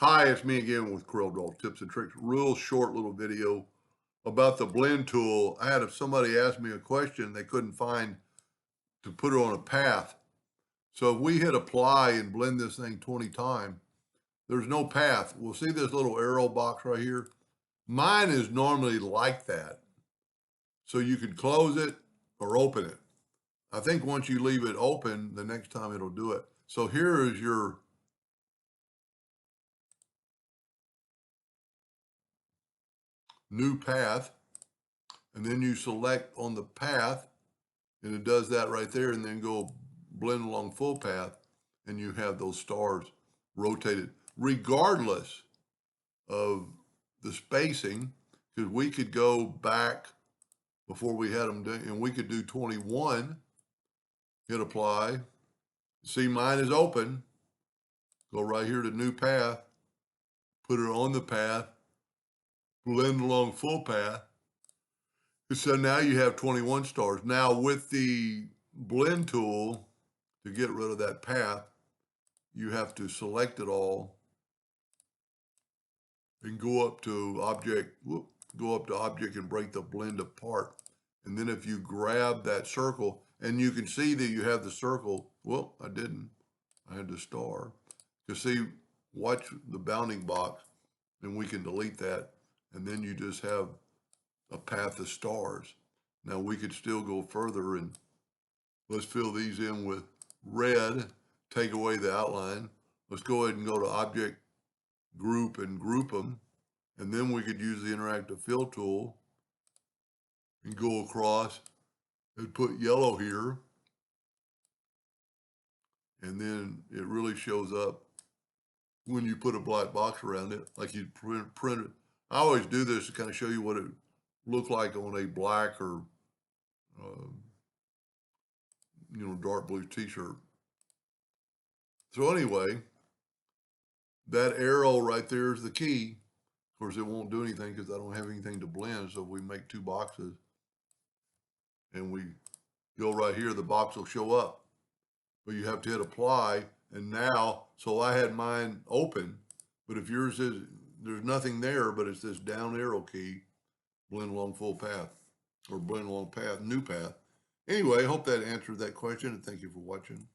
Hi, it's me again with Corel Draw Tips and Tricks. Real short little video about the blend tool. I had somebody ask me a question they couldn't find to put it on a path. So if we hit apply and blend this thing 20 times, there's no path. We'll see this little arrow box right here. Mine is normally like that. So you can close it or open it. I think once you leave it open, the next time it'll do it. So here is your new path. And then you select on the path and it does that right there, and then go blend along full path, and you have those stars rotated regardless of the spacing, because we could go back before we had them done, and we could do 21, hit apply. See, mine is open. Go right here to new path, put it on the path, blend along full path. So now you have 21 stars. Now with the blend tool, to get rid of that path, you have to select it all and go up to object, and break the blend apart. And then if you grab that circle, and you can see that you have the circle, well, I didn't, I had the star. You see, watch the bounding box, and we can delete that. And then you just have a path of stars. Now we could still go further, and let's fill these in with red, take away the outline. Let's go ahead and go to object group and group them. And then we could use the interactive fill tool and go across and put yellow here. And then it really shows up when you put a black box around it, like you print it. I always do this to kind of show you what it looked like on a black or, um, dark blue t-shirt. So anyway, that arrow right there is the key. Of course, it won't do anything because I don't have anything to blend. So if we make two boxes and we go right here, the box will show up. But you have to hit apply. And now, so I had mine open, but if yours is, there's nothing there, but it's this down arrow key, blend along full path, or blend along path, new path. Anyway, I hope that answered that question, and thank you for watching.